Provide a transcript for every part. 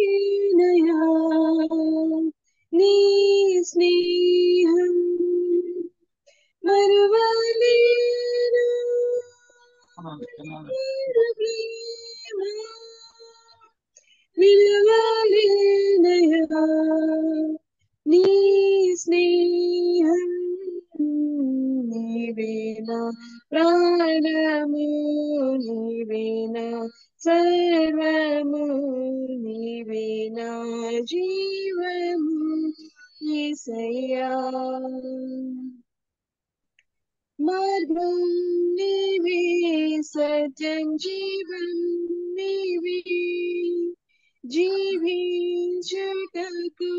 మరువలేనయా నీ స్నేహం మరువలేను ప్రేమ విలువలేనయా నీ స్నేహం నీవేనా ప్రాణము నీవేనా సర్వము నీవేనా జీవము యేసయ్యా మార్గం నీవే సత్యం జీవం నీవే జీవించుటకు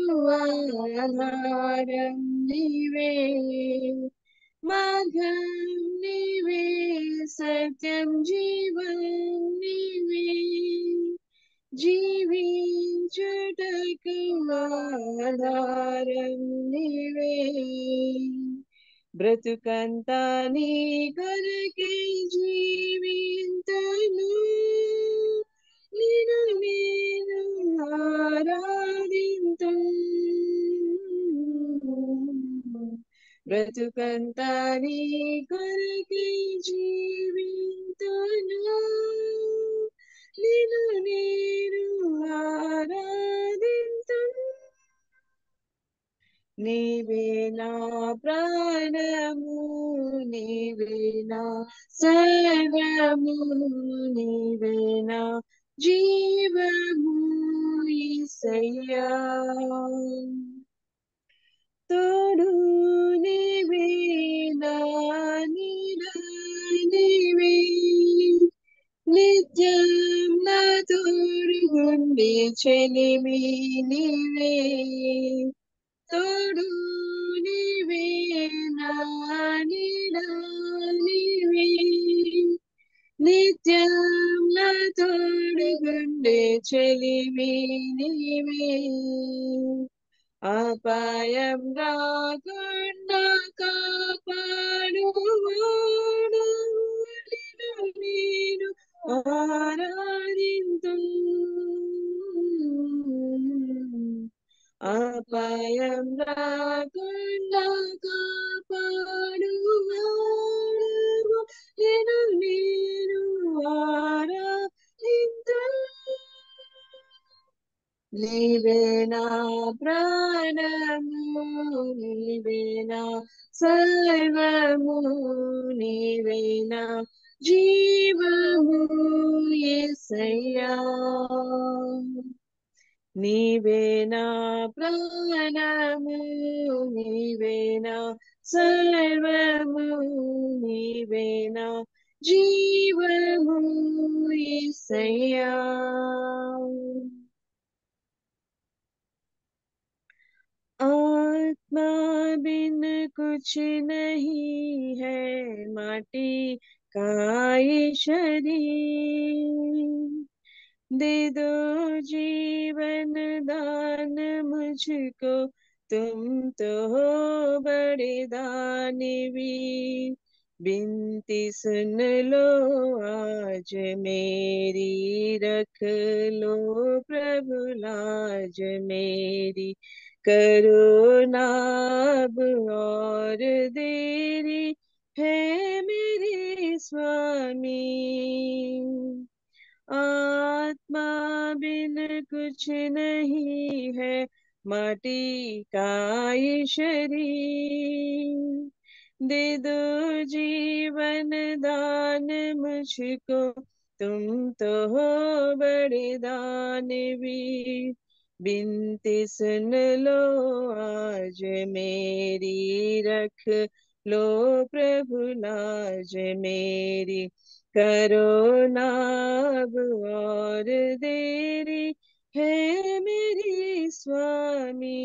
ఆధారం నీవే మార్గం నీవే సత్యం జీవం నీవే జీవించుటకు ఆధారం నీవే బ్రతుకంతా నీ కొరకే జీవింతును నిన్ను నేను ఆరాధింతు బ్రతుకంతా నీ కొరకే జీవింతును నిన్ను నేను ఆరాధింతు నీవే నా ప్రాణము నీవే నా సర్వము నీవే నా జీవము యేసయ్యా తోడు నీవే నా నీడ నీవే నిత్యం నా తోడుగుండే చెలిమి నీవే తోడు నీవే నా నీడ నీవే నిత్యం నా తోడుగుండే చెలిమి నీవే అపాయం రాకుండా కాపాడువాడు నేను ఆరాధింతు అపాయం రాకుండా కాపాడువాడు నేను ఆరాధింతు నీవే నా ప్రాణము నీవే నా సర్వము నీవే నా జీవము యేసయ్యా నీవే నా ప్రాణము నీవే నా సర్వము నీవే నా జీవము యేసయ్యా आत्मा बिन कुछ नहीं है माटी का ये शरीर दे दो जीवन दान मुझको तुम तो हो बड़े दानवीर बिनती सुन लो आज मेरी रख लो प्रभु लाज मेरी करो ना अब और देरी है मेरे स्वामी आत्मा बिन कुछ नहीं है माटी का ये शरीर दे दो जीवन दान मुझको तुम तो हो बड़े दानवीर बिनती सुन लो आज मेरी रख लो प्रभु लाज मेरी करो ना अब और देरी है मेरी स्वामी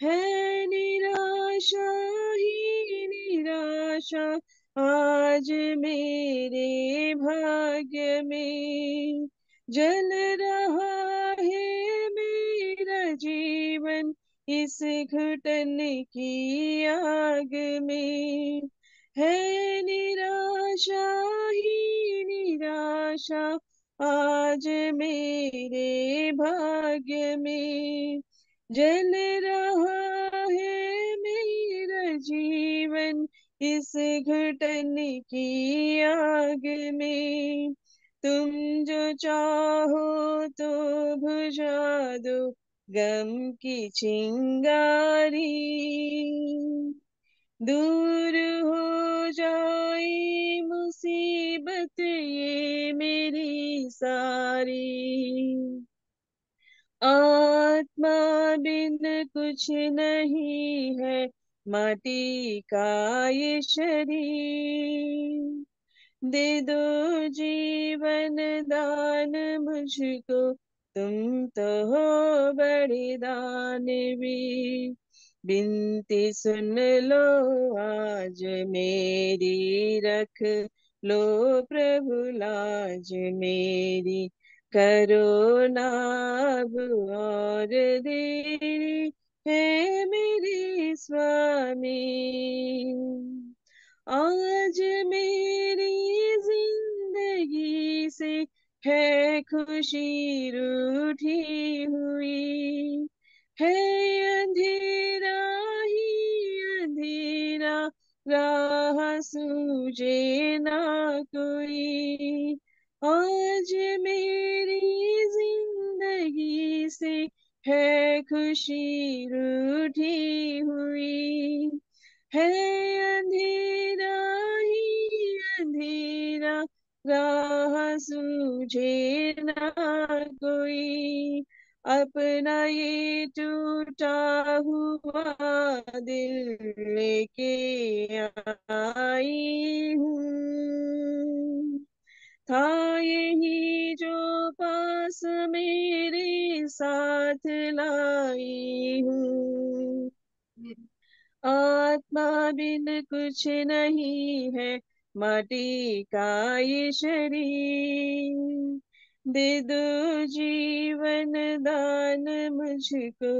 है निराशा ही निराशा आज मेरे भाग्य में जल रहा है मेरा जीवन इस घुटन की आग में है निराशा ही निराशा आज मेरे भाग्य में। जल रहा है मेरा जीवन इस घुटन की आग में। तुम जो चाहो तो बुझा दो गम की चिंगारी। दूर हो जाए मुसीबत ये मेरी सारी। आत्मा बिन कुछ नहीं है माटी का ये शरीर। दे दो जीवन दान मुझको तुम तो हो बड़े दानवीर। बिनती सुन लो आज मेरी रख लो प्रभु लाज मेरी। करो ना अब और देरी है मेरे स्वामी। आज मेरी जिंदगी से है खुशी रूठी हुई। है अंधेरा ही अंधेरा राह सूझे ना कोई। आज मेरी जिंदगी से है खुशी रूठी हुई। है अंधेरा ही अंधेरा राह सूझे ना कोई। अपना ये टूटा हुआ दिल लेके आई हूँ। था यही जो पास मेरे साथ लाई हूँ। आत्मा बिन कुछ नहीं है माटी का ये शरीर। दे दो जीवन दान मुझको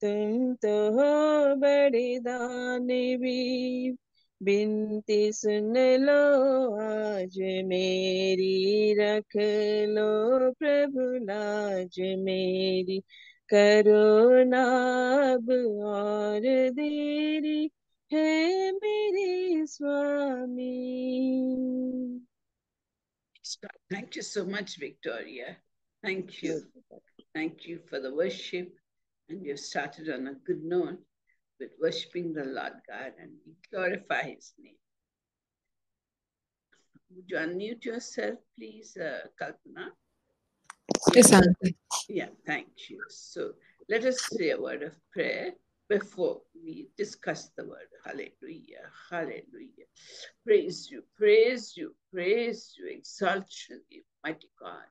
तुम तो हो बड़े दानवीर। बिनती सुन लो आज मेरी रख लो प्रभु लाज मेरी। करो ना अब और देरी है मेरे स्वामी। Thank you so much, Victoria. Thank you. Thank you for the worship. And you started on a good note with worshiping the Lord God, and we glorify His name. Would you unmute yourself, please, Kalpana? Yes, Auntie. Yeah, thank you. So let us say a word of prayer before we discuss the word. Hallelujah, hallelujah. Praise you, praise you, praise you, exalt you, mighty God,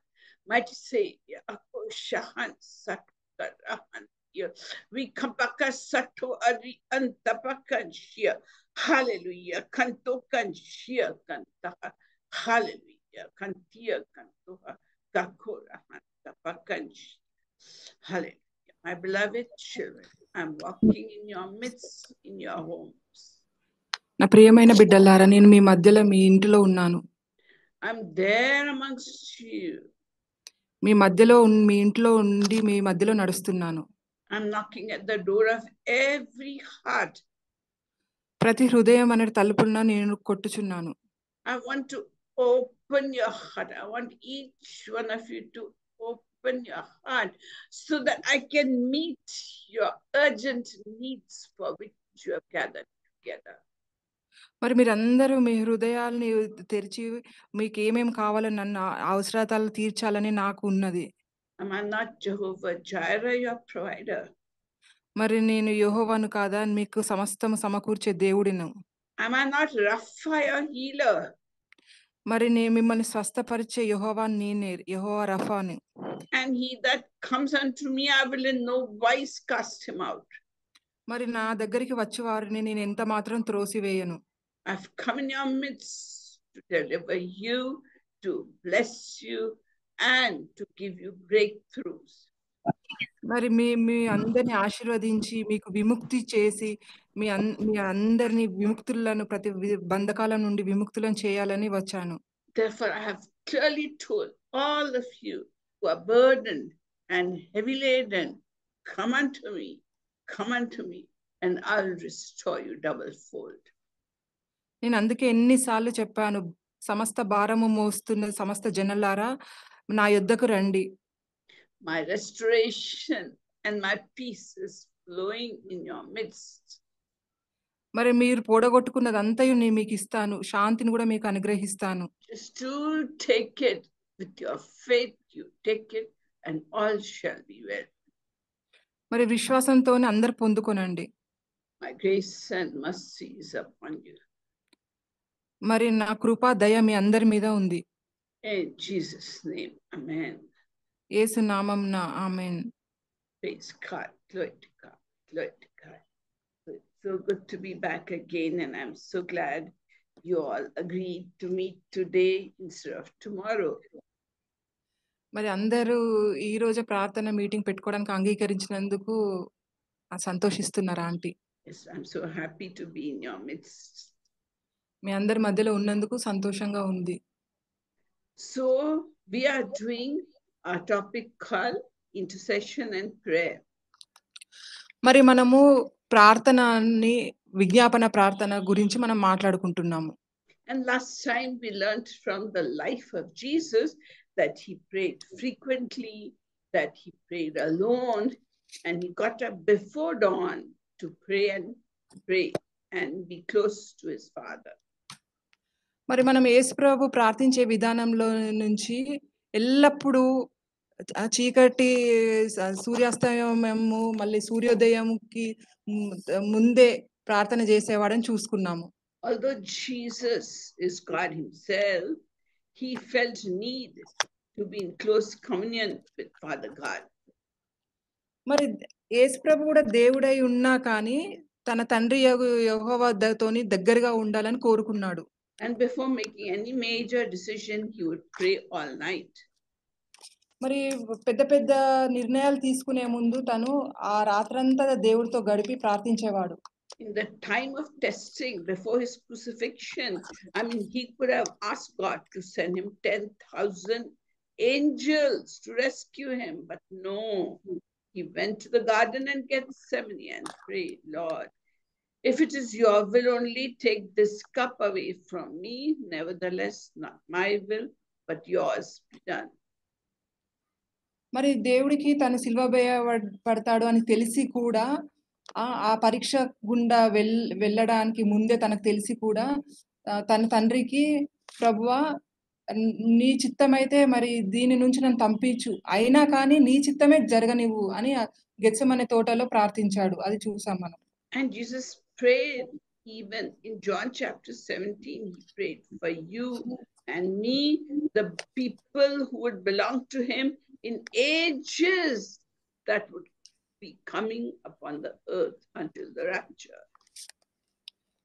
mighty Savior. Shahan Satkarahan. We come back as Sato Ari Antapakan Shia. Hallelujah. Kanto kan Shia Kantaha. Hallelujah. Kantia Kantoha. Gakorahan. Hallelujah. My beloved children, I'm walking in your midst, in your homes. నా ప్రియమైన బిడ్డలారా నేను మీ మధ్యలో మీ ఇంటిలో ఉన్నాను. I'm there amongst you. మీ మధ్యలో మీ ఇంట్లో ఉండి మీ మధ్యలో నడుస్తున్నాను. I'm knocking at the door of every heart. ప్రతి హృదయం అనే తలుపున నేను కొట్టుచున్నాను. I want to open your heart. I want each one of you to open your heart so that I can meet your urgent needs for which you have gathered together. మరి మీరందరూ మీ హృదయాల్ని తెరిచి మీకు ఏమేమి కావాలని నన్ను అవసరాలు తీర్చాలని నాకు ఉన్నది. Am I not Jehovah Jireh, your provider? మరి నేను యెహోవాను కాదా మీకు సమస్తము సమకూర్చే దేవుడిను. Am I not Rapha, your healer? మరి నేను మిమ్మల్ని స్వస్థపరిచే యెహోవా నేనే, యెహోవా రఫాని. And he that comes unto me, I will in no wise cast him out. మరి నా దగ్గరికి వచ్చే వారిని నేను ఎంత మాత్రం త్రోసివేయను. I've come in your midst to deliver you, to bless you, and to give you breakthroughs. మరి మీ అందరిని ఆశీర్వదించి మీకు విముక్తి చేసి మీ అందరిని విముక్తులను ప్రతి బంధకాల నుండి విముక్తులను చేయాలని వచ్చాను. Therefore, I have clearly told all of you who are burdened and heavy laden, come unto me, and I'll restore you double fold. నేను అందుకే ఎన్నిసార్లు చెప్పాను, సమస్త భారము మోస్తున్న సమస్త జనులారా నా యొద్దకు రండి. My restoration and my peace is flowing in your midst. మరి మీరు పోడగొట్టుకున్నదంతయు నేను మీకు ఇస్తాను, శాంతిని కూడా మీకు అనుగ్రహిస్తాను. Just to take it with your faith, you take it and all shall be well. మరి విశ్వాసంతోనే అందరు పొందుకొనండి. My grace and mercy is upon you. మరి నా కృప దయ మీ అందరి మీద ఉంది. In Jesus' name, amen. యేసు నామమున ఆమేన్. Praise God. Glory to God. Glory to God. It's so good to be back again, and I'm so glad you all agreed to meet today instead of tomorrow. మరి అందరూ ఈ రోజు ప్రార్థన meeting పెట్టుకోవడానికి అంగీకరించినందుకు సంతోషిస్తున్నారా aunty? Yes, I'm so happy to be in your midst. మీ అందరి మధ్యలో ఉన్నందుకు సంతోషంగా ఉంది. So we are doing our topic called intercession and prayer. మరి మనము ప్రార్థనని విజ్ఞాపన ప్రార్థన గురించి మనం మాట్లాడుకుంటున్నాము. And last time we learned from the life of Jesus that he prayed frequently, that he prayed alone, and he got up before dawn to pray and be close to his Father. మరి మనం యేసుప్రభు ప్రార్థించే విధానంలో నుంచి ఎల్లప్పుడూ చీకటి సూర్యాస్తమయము మళ్ళీ సూర్యోదయంకి ముందే ప్రార్థన చేసేవాడని చూసుకున్నాము. Although Jesus is God himself, he felt need to be in close communion with Father God. మరి యేసుప్రభు కూడా దేవుడై ఉన్నా కానీ తన తండ్రి యెహోవాతోని దగ్గరగా ఉండాలని కోరుకున్నాడు. And before making any major decision, he would pray all night. మరి పెద్ద పెద్ద నిర్ణయాలు తీసుకునే ముందు తను ఆ రాత్రంతా దేవుడితో గడిపి ప్రార్థించేవాడు. In the time of testing before his crucifixion, I mean, he could have asked God to send him 10,000 angels to rescue him, but no. He went to the garden and Gethsemane and prayed, Lord, if it is your will only, take this cup away from me. Nevertheless, not my will, but yours be done. మరి దేవుడికి తను సిలువ వేయబడతాడు అని తెలిసి కూడా ఆ పరీక్ష గుండా వెళ్ళడానికి ముందే తనకు తెలిసి కూడా తన తండ్రికి, ప్రభువా నీ చిత్తమైతే మరి దీని నుంచి నన్ను పంపించు, అయినా కానీ నీ చిత్తమే జరగనివ్వు అని గెత్సెమనే తోటలో ప్రార్థించాడు. అది చూసాం మనం. And Jesus prayed even in John chapter 17, he prayed for you and me, the people who would belong to him in ages that would be coming upon the earth until the rapture.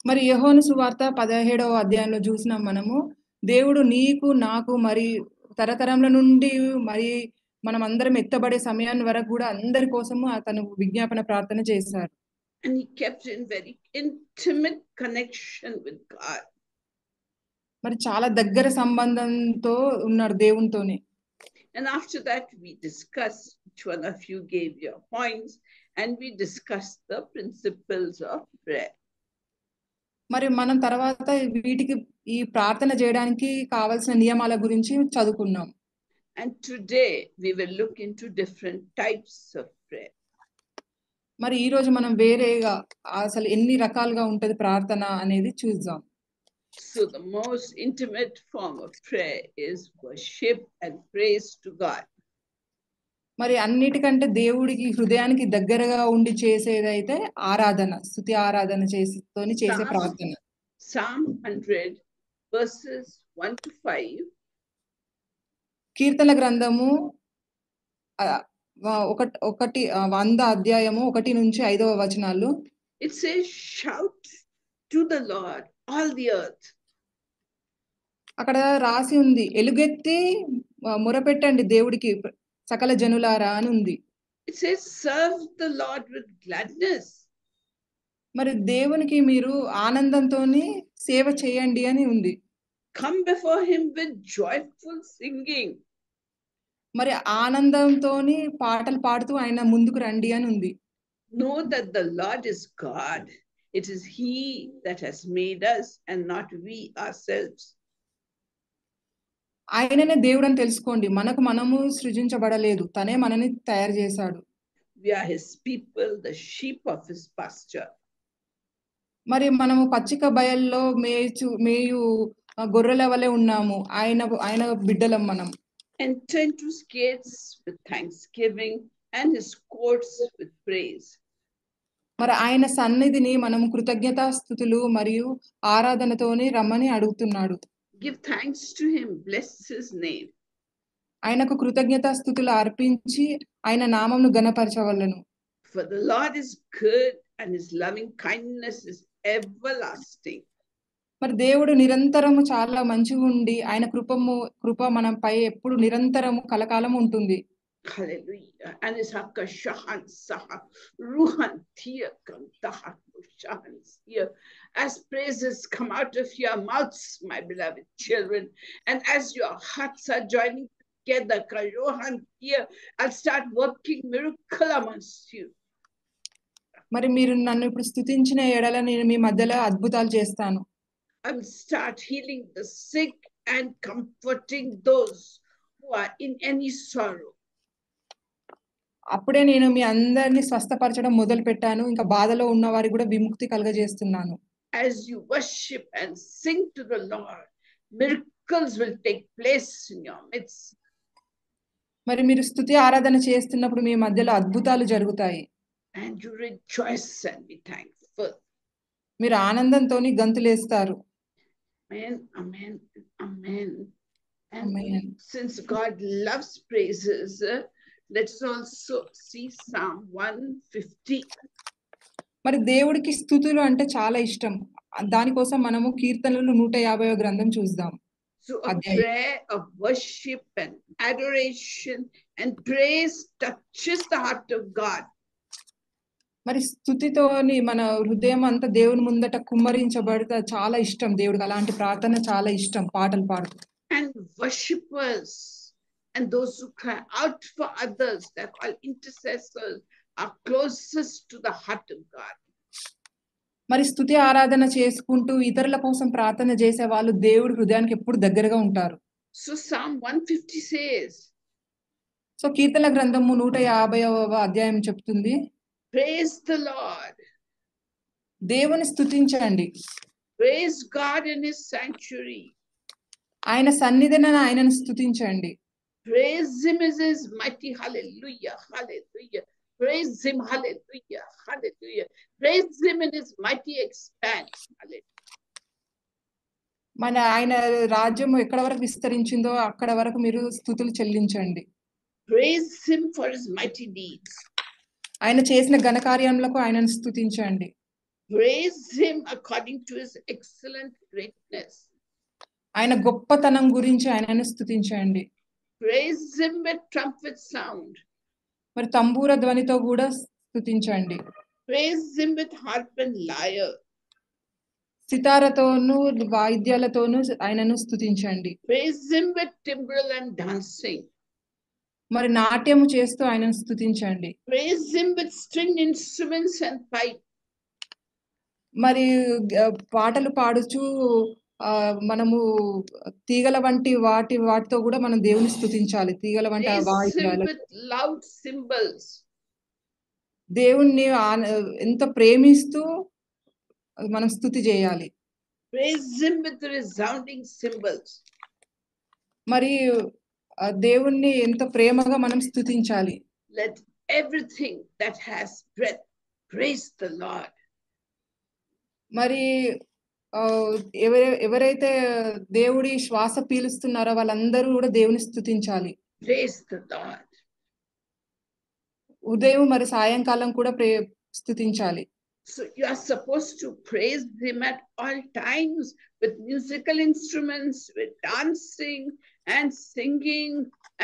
మరి యోహాను సువార్త 17వ అధ్యాయంలో చూసినాం మనము, దేవుడు నీకు నాకు మరి తరతరముల నుండి మరి మనం అందరం ఎత్తబడే సమయాన్ని వరకు కూడా అందరి కోసము అతను విజ్ఞాపన ప్రార్థన చేశారు. And he kept in very intimate connection with God. మరి చాలా దగ్గర సంబంధంతో ఉన్నాడు దేవునితోనే. And after that, we discussed, each one of you gave your points, and we discussed the principles of prayer. మరి మనం తర్వాత వీటికి ఈ ప్రార్థన చేయడానికి కావాల్సిన నియమాల గురించి చదువుకున్నాం. And today we will look into different types of prayer. మరి ఈ రోజు మనం వేరేగా అసలు ఎన్ని రకాలుగా ఉంటది ప్రార్థన అనేది చూద్దాం. So the most intimate form of prayer is worship and praise to God. మరి అన్నిటికంటే దేవుడికి హృదయానికి దగ్గరగా ఉండి చేసేదైతే ఆరాధన, స్తుతి ఆరాధన చేసే ప్రార్థన. Psalm 100 verses 1 to 5. కీర్తన గ్రంథము 100 అధ్యాయము 1 నుంచి 5వ వచనాలు. It says, shout to the Lord, all the earth. అక్కడ రాసి ఉంది, ఎలుగెత్తి మొరపెట్టండి దేవుడికి సకల జనులారా అని ఉంది. It says, serve the Lord with gladness. మరి దేవునికి మీరు ఆనందంతోని సేవ చేయండి అని ఉంది. Come before him with joyful singing. మరి ఆనందంతోని పాటలు పాడుతూ ఆయన ముందుకు రండి అని ఉంది. Know that the Lord is God. It is He that has made us and not we ourselves. ఆయననే దేవుడు అని తెలుసుకోండి. మనము సృజించబడలేదు. తనే మనని తయారు చేశాడు. We are His people, the sheep of His pasture. మరి మనము పచ్చిక బయల్లో మేయు గొర్రెల వలె ఉన్నాము. ఆయన బిడ్డలం మనం. Enter into His gates with thanksgiving and His courts with praise. మరి ఆయన సన్నిధిని మనం కృతజ్ఞతాస్తుతులు మరియు ఆరాధనతోని రమ్మని అడుగుతున్నాడు. Give thanks to Him, bless His name. ఆయనకు కృతజ్ఞతాస్తుతులు అర్పించి ఆయన నామమును ఘనపరచవలెను. For the Lord is good and His loving kindness is everlasting. మరి దేవుడు నిరంతరము చాలా మంచిగా ఉండి ఆయన కృప మనపై ఎప్పుడు నిరంతరము కలకాలం ఉంటుంది. Hallelujah. And His hakka shahan saha ruhan tia kantaha shahan here. As praises come out of your mouths, my beloved children, and as your hearts are joining together, karohan here, I'll start working miracle amongst you. మరి మీరు నన్ను ఇప్పుడు స్తుతించిన ఎడల నేను మీ మధ్యలో అద్భుతాలు చేస్తాను. I'll start healing the sick and comforting those who are in any sorrow. అప్పుడే నేను మీ అందరిని స్వస్థపరచడం మొదలు పెట్టాను. ఇంకా బాధలో ఉన్న వారికి కూడా విముక్తి కలుగజేస్తున్నాను. As you worship and sing to the Lord, miracles will take place in your midst. మరి మీరు స్తుతి ఆరాధన చేస్తున్నప్పుడు మీ మధ్యలో అద్భుతాలు జరుగుతాయి. And you rejoice and be thankful. మీరు ఆనందంతోని గంతులేస్తారు. Amen, amen, amen. And Amen. since God loves praises, let's also see Psalm 150. మరి దేవుడికి స్తుతులు అంటే చాలా ఇష్టం. దానికోసం మనము కీర్తనలు 150వ గ్రంథం చూద్దాం. So a prayer of worship and adoration and praise touches the heart of God. మరి స్తుతితోని మన హృదయం అంతా దేవుని ముందట కుమ్మరించబడితే చాలా ఇష్టం దేవుడికి. అలాంటి ప్రార్థన చాలా ఇష్టం పాటలు పాడుతూ. And worshippers and those who cry out for others, they're called intercessors, are closest to the heart of God. మరి స్తుతి ఆరాధన చేసుకుంటూ ఇతరుల కోసం ప్రార్థన చేసే వాళ్ళు దేవుడి హృదయానికి ఎప్పుడు దగ్గరగా ఉంటారు. So Psalm 150 says, సో కీర్తన గ్రంథము 150వ అధ్యాయం చెప్తుంది, praise the Lord. దేవుని స్తుతించండి. Praise God in His sanctuary. ఆయన సన్నిధిని ఆయనను స్తుతించండి. Praise Him as His mighty hallelujah, hallelujah. Praise Him, hallelujah, hallelujah. Praise Him in His mighty expanse, hallelujah. మన ఆయన రాజ్యం ఎక్కడ వరకు విస్తరించిందో అక్కడ వరకు మీరు స్తుతులు చెల్లించండి. Praise Him for His mighty deeds. ఆయన చేసిన ఘనకార్యములకు ఆయనను స్తుతించండి. Praise Him according to His excellent greatness. ఆయన గొప్పతనం గురించి ఆయనను స్తుతించండి. Praise Him with trumpet sound. మరి తంబూర ధ్వనితో కూడా స్తుతించండి. Praise Him with harp and lyre. సితారతోను వాయిద్యాలతోను ఆయనను స్తుతించండి. Praise Him with timbrel and dancing. మరి నాట్యము చేస్తూ ఆయనను స్తుతించండి. Praise Him with string instruments and pipe. మరి పాటలు పాడుచు మనము తీగల వంటి వాటితో కూడా మనం దేవుని స్తుతించాలి. తీగల వంటి వాయిద్యాలు. With loud cymbals. దేవుణ్ణి ఎంత ప్రేమిస్తూ మనం స్తుతి చేయాలి. Praise Him with resounding cymbals. మరి దేవుణ్ణి ఎంత ప్రేమగా మనం స్తుతించాలి. Let everything that has breath praise the Lord. మరి ఎవరైతే దేవుడి శ్వాస పీలుస్తున్నారో వాళ్ళందరూ కూడా దేవుని స్తుతించాలి. Praise the Lord. ఉదయం మరి సాయంకాలం కూడా స్తుతించాలి. So you are supposed to praise Him at all times with musical instruments, with dancing and singing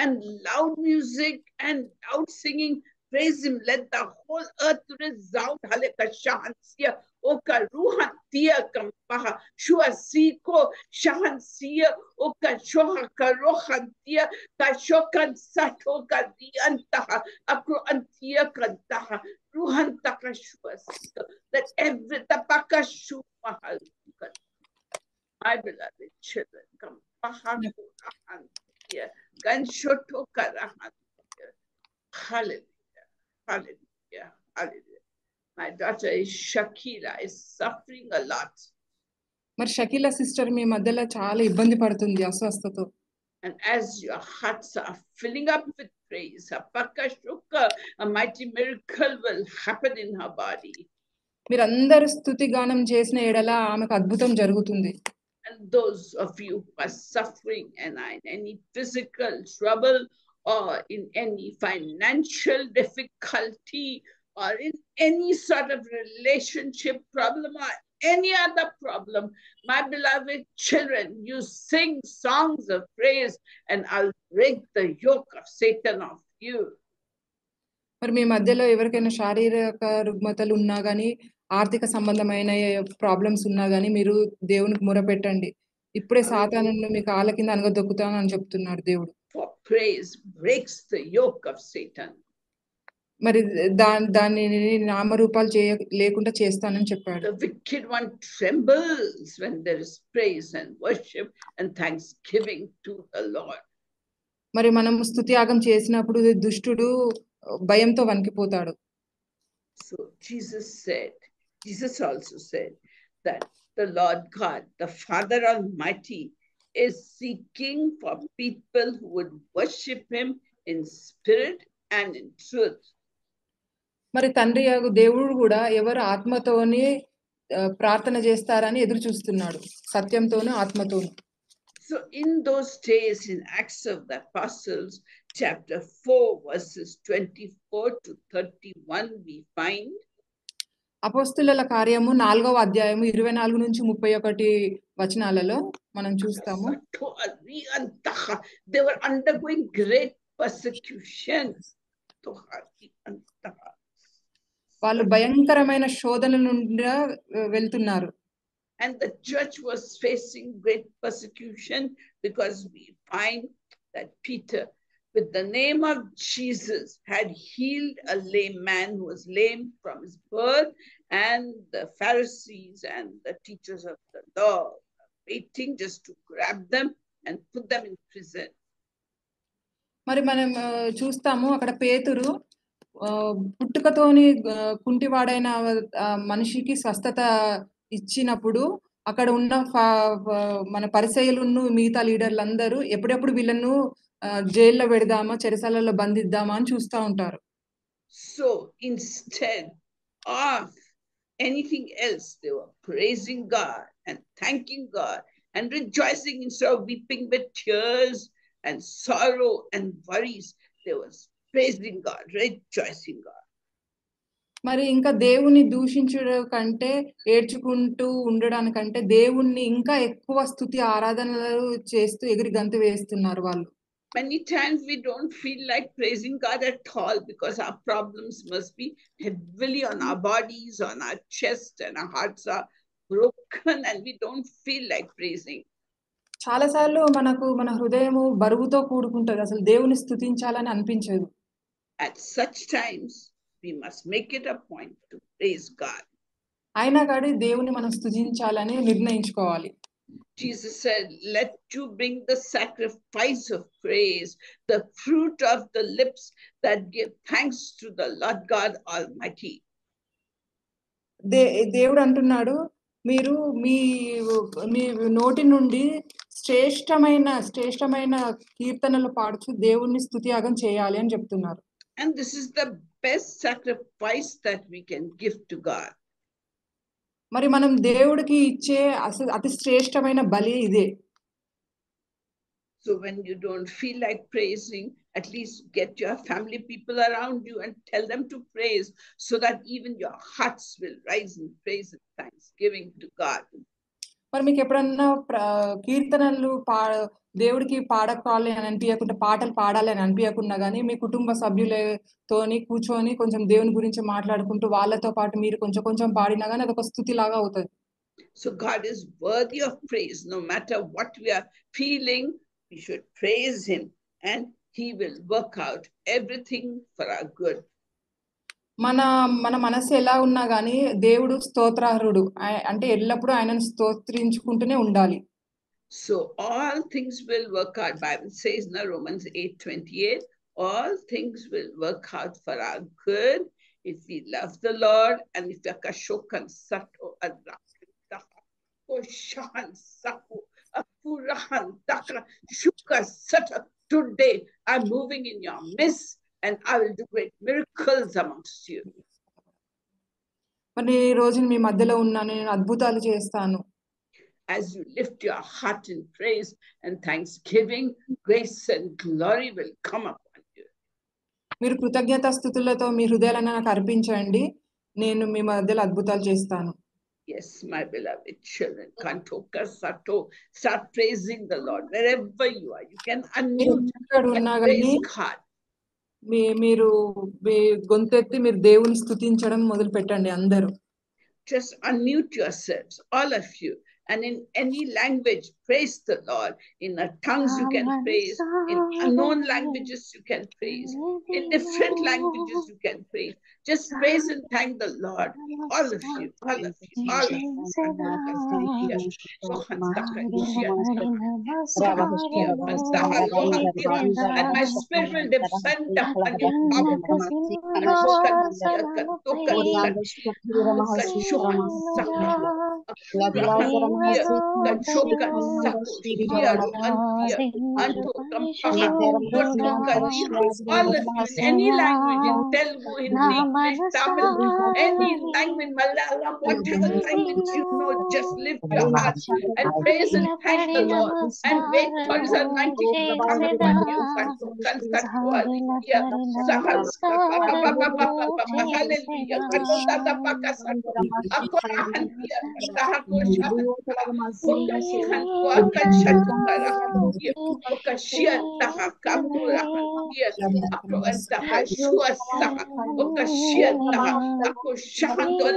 and loud music and loud singing. praise him. Let the whole earth resound. Haleka shahansia. Oka ruhan tia kampaha. Shua siko shahansia. Oka shoha karohan tia. Kashokan sato kadiantaha. Akro antia kantaha. Ruhan taka shua siko. Let every tapaka shumahal. My beloved children, kampaha kurahan tia. Ganshoto karahan. Hallelujah, hallelujah, hallelujah. My daughter is Shakila is suffering a lot. మరి Shakeela sister మీ మధ్యలో చాలా ఇబ్బంది పడుతుంది అస్వస్థతో. And as your hearts are filling up with praise, a mighty miracle will happen in her body. మీరందరూ స్తుతి గానం చేసిన ఎడల ఆమెకు అద్భుతం జరుగుతుంది. And those of you who are suffering and are in any physical trouble or in any financial difficulty or in any sort of relationship problem or any other problem, my beloved children, you sing songs of praise and I'll break the yoke of Satan off you. మరి మీ మధ్యలో ఎవరికైనా శారీరక రుగ్మతలు ఉన్నా గానీ, ఆర్థిక సంబంధమైన problems ఉన్నా గానీ మీరు దేవునికి మొరపెట్టండి. ఇప్పుడే సాతానును మీ కాళ్ళ కింద అనగదొక్కుతానని చెప్తున్నాడు దేవుడు. For praise breaks the yoke of Satan. మరి దాన్ని నామరూపాలు లేకుండా చేస్తానని చెప్పాడు. The wicked one trembles when there is praise and worship and thanksgiving to the Lord. మరి మనం స్తుతియాగం చేసినప్పుడు దుష్టుడు భయంతో వణికిపోతాడు. So Jesus also said that the Lord God, the Father Almighty, is seeking for people who would worship him in spirit and in truth. మరి తండ్రి యగు దేవుడు కూడా ఎవరు ఆత్మతోని ప్రార్థన చేస్తారని ఎదురు చూస్తున్నాడు, సత్యంతోను ఆత్మతోను. So in those days, in Acts of the Apostles, chapter 4, verses 24 to 31, we find అపోస్తలుల కార్యము 4వ అధ్యాయము 24 నుంచి 31 వచనాలలో మనం చూస్తాము. They were undergoing great persecution. వాళ్ళు భయంకరమైన శోధన నుండి వెళ్తున్నారు. And the church was facing great persecution because we find that Peter, with the name of Jesus, had healed a lame man who was lame from his birth, and the Pharisees and the teachers of the law were waiting just to grab them and put them in prison. మరి మనం చూస్తాము అక్కడ పేతురు పుట్టుకతోని కుంటివాడైన మనిషికి స్వస్థత ఇచ్చినప్పుడు అక్కడ ఉన్న మన పరిసయ్యులను మిగతా లీడర్లందరూ ఎప్పుడెప్పుడు వీళ్ళను జైల్లో పెడదామా, చెరసాలలో బంధిద్దామా అని చూస్తూ ఉంటారు. So instead of anything else, they were praising God and thanking God and rejoicing instead of weeping with tears and sorrow and worries. They were praising God, rejoicing God. మరి ఇంకా దేవుని దూషించడం కంటే ఏడ్చుకుంటూ ఉండడానికంటే దేవుణ్ణి ఇంకా ఎక్కువ స్తుతి ఆరాధనలు చేస్తూ ఎగిరి గంతు వేస్తున్నారు వాళ్ళు. Many times we don't feel like praising God at all because our problems must be heavily on our bodies, on our chest, and our hearts are broken and we don't feel like praising. చాలాసార్లు మన హృదయము బరువుతో కూడుకుంటది, అసలు దేవుని స్తుతించాలని అనిపించదు. At such times we must make it a point to praise God. అయినా కానీ దేవుని మనం స్తుతించాలని నిర్ణయించుకోవాలి. Jesus said, let you bring the sacrifice of praise, the fruit of the lips that give thanks to the Lord God Almighty. దేవుడు అంటున్నాడు, మీరు మీ నోటి నుండి శ్రేష్టమైన కీర్తనలు పాడుచు దేవుణ్ణి స్తుతియాగం చేయాలి అని చెప్తున్నారు. And this is the best sacrifice that we can give to God. మరి మనం దేవుడికి ఇచ్చే అతి శ్రేష్టమైన బలి ఇదే. So when you don't feel like praising, at least get your family people around you and tell them to praise so that even your hearts will rise in praise and thanksgiving to God. మరి మీకు ఎప్పుడన్నా కీర్తనలు దేవుడికి పాడాలి అని అనిపించకుండా, పాటలు పాడాలి అని అనిపించకున్నా గానీ, మీ కుటుంబ సభ్యులతోని కూర్చొని కొంచెం దేవుని గురించి మాట్లాడుకుంటూ, వాళ్ళతో పాటు మీరు కొంచెం కొంచెం పాడినా గానీ అదొక స్తుతిలాగా అవుతది. So God is worthy of praise. No matter what we are feeling, we should praise him and he will work out everything for our good. మన మనసు ఎలా ఉన్నా గానీ దేవుడు స్తోత్రార్హుడు. అంటే ఎల్లప్పుడూ ఆయనను స్తోత్రించుకుంటూనే ఉండాలి. So all things will work out. Bible says in Romans 8:28, all things will work out for our good if we love the Lord and if we kashokan sato adrakta oshan saku apurahan takra shuka sata. Today I'm moving in your midst and I will do great miracles amongst you. మరి ఈ రోజు మీ మధ్యలో ఉన్నాను, నేను అద్భుతాలు చేస్తాను. As you lift your heart in praise and thanksgiving, grace and glory will come upon you. మీరు కృతజ్ఞతాస్తుతులతో మీ హృదయాలను నాకు అర్పించండి, నేను మీ మధ్యలో అద్భుతాలు చేస్తాను. Yes, my beloved children, Kantoka Sato, start praising the Lord wherever you are. You can unmute and praise God. మీరు గొంతెత్తి మీరు దేవుని స్తుతించడం మొదలు పెట్టండి అందరూ. Just unmute yourselves, all of you. And in any language, praise the Lord. In the tongues you can praise. In unknown languages you can praise. In different languages you can praise. Just praise and thank the Lord. All of you, all of you, all of you. And my spirit will depend upon your power. Any language, in Telugu, Hindi, English, Tamil, any language, Malayalam, whatever language you know, just lift your hearts and praise and thank the Lord and wait for his anointing to come upon you.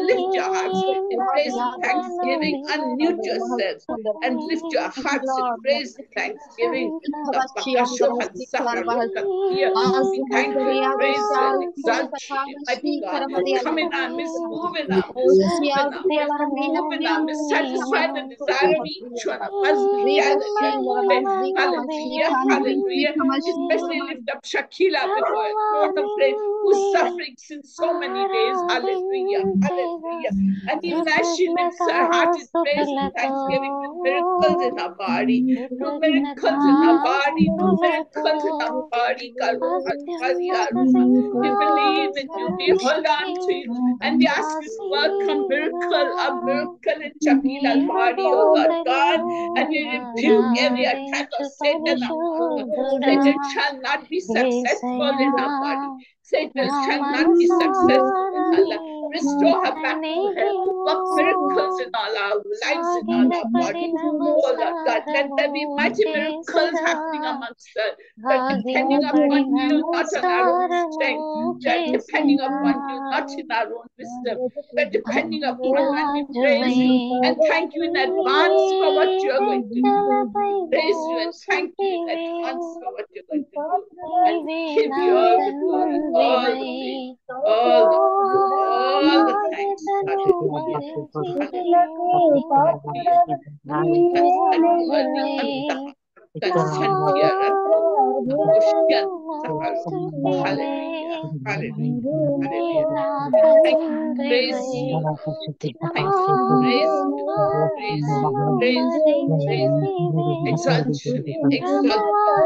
Lift your hearts in praise and thanksgiving. Unmute yourselves and lift your hearts in praise and thanksgiving. We thank you and praise you and exalt you. Mighty God, come in our midst, move in our midst, move in our midst, satisfy the desire of each one of us gathered here today. Hallelujah, hallelujah. Especially lift up Shakila before the throne of grace, who's suffering since so many days. Hallelujah, hallelujah. And even as she lifts her heart in praise and thanksgiving, do miracles in her body, do miracles in her body, do miracles in her body. We believe in you, we hold on to you, and we ask you to work a miracle in Shakila's body, oh Lord God, and we rebuke every attack of Satan. Satan shall not be successful in her body. Satan shall not be successful in her life. Restore her back to health. Work miracles in all our lives, in all our bodies. Oh Lord God, let there be mighty miracles happening amongst us. We're depending upon you, not on our own strength. We're depending upon you, not in our own wisdom. We're depending upon you, and we praise you and thank you in advance for what you're going to do. Praise you and thank you in advance for what you're going to do. And give you all the glory, all the praise, all the thanks. Hallelujah, hallelujah. Thank you, praise you. Thank you, praise you, praise you, praise you, praise you. Exalt you, exalt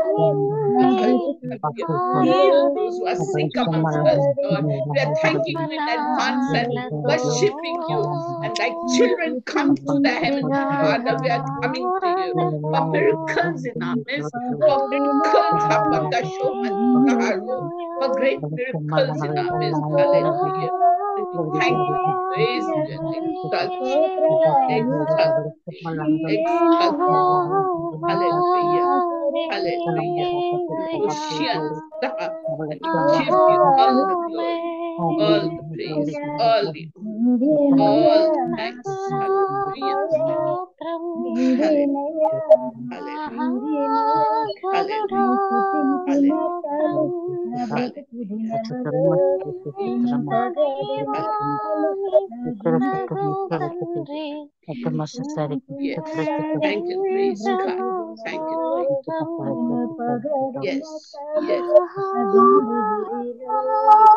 you. Heal those who are sick amongst us, Lord. We are thanking you in advance and worshiping you. And like children come to the Heavenly Father, we are coming to you for miracles in our midst, for miracles, for great miracles in our midst. Hallelujah. And we thank you, praise you, and exalt you. Exalt you. Exalt you. Hallelujah. Hallelujah. And we give you all the glory, all the praise, all the thanks. Hallelujah. Yes. Thank you, praise God. Thank you, Lord. Yes. Yes.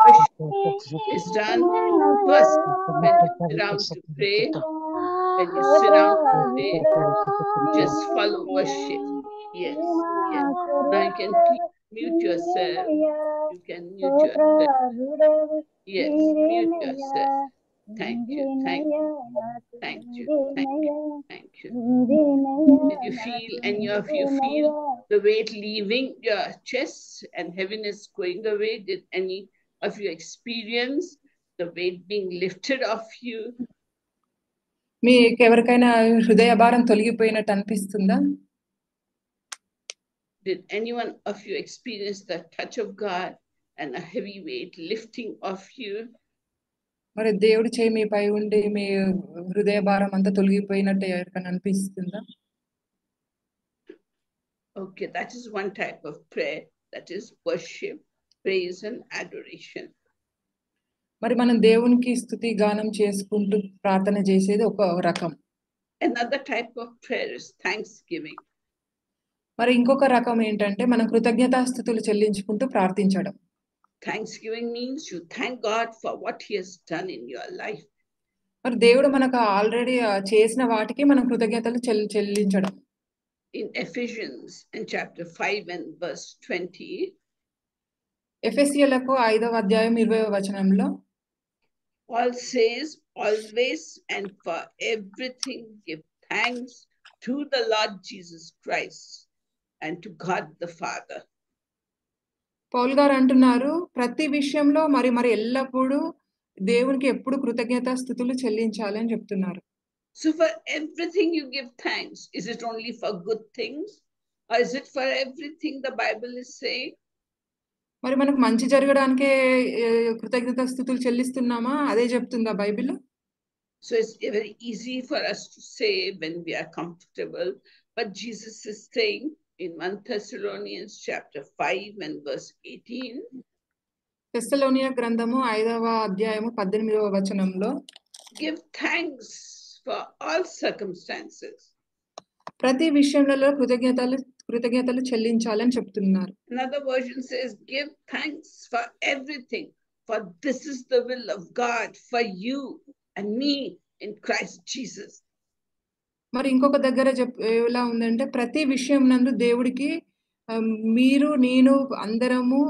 Worship is done first when you sit down to pray. When you sit down to pray, just follow worship. Yes. Yes. Now you can mute yourself. You can mute yourself. Yes. Mute yourself. Thank you. Thank you. Thank you. Thank you. Thank you. Did you feel any of you feel the weight leaving your chest and heaviness going away? Did any of you experience the weight being lifted off you? మీకు ఎవరికైనా హృదయ భారం తొలగిపోయినట్టు అనిపిస్తుందా? Did anyone of you experience the touch of God and a heavy weight lifting off you? మరి దేవుడి చేయి మీపై ఉండి మీ హృదయ భారం అంతా తొలగిపోయినట్టు ఎవరికైనా అనిపిస్తుందా? Okay, that is one type of prayer, that is worship, praise and adoration. మరి మనం దేవునికి స్తుతి గానం చేసుకుంటూ ప్రార్థన చేసేది ఒక రకం. Another type of prayer is thanksgiving. మరి ఇంకొక రకం ఏంటంటే మనం కృతజ్ఞతాస్తుతులు చెల్లించుకుంటూ ప్రార్థించడం. Thanksgiving means you thank God for what he has done in your life. మరి దేవుడు మనకు ఆల్రెడీ చేసిన వాటికి మనం కృతజ్ఞతలు చెల్లించడం. In Ephesians in chapter 5 and verse 20, ఎఫెసీయులకు 5వ అధ్యాయం 20వ వచనంలో Paul says, always and for everything give thanks to the Lord Jesus Christ and to God the Father. Paul గారు అంటున్నారు, ప్రతి విషయంలో మరి ఎల్లప్పుడూ దేవునికి ఎప్పుడు కృతజ్ఞతాస్తుతులు చెల్లించాలి అని చెప్తున్నారు. So for everything you give thanks. Is it only for good things? Or is it for everything the Bible is saying? మరి మనకు మంచి జరగడానికే కృతజ్ఞతాస్తుతులు చెల్లిస్తున్నామా? అదే చెప్తుందా Bible? So it's very easy for us to say when we are comfortable. But Jesus is saying in 1 Thessalonians chapter 5 and verse 18. తెస్సలోనియ గ్రంథము 5వ అధ్యాయము 18వ వచనంలో Give thanks for all circumstances. ప్రతి విషయంలో కృతజ్ఞతలు చెల్లించాలని చెప్తున్నారు. Another version says, give thanks for everything, for this is the will of God for you and me in Christ Jesus. మరి ఇంకొక దగ్గర ఎలా ఉందంటే ప్రతి విషయం నందు దేవుడికి మీరు నేను అందరము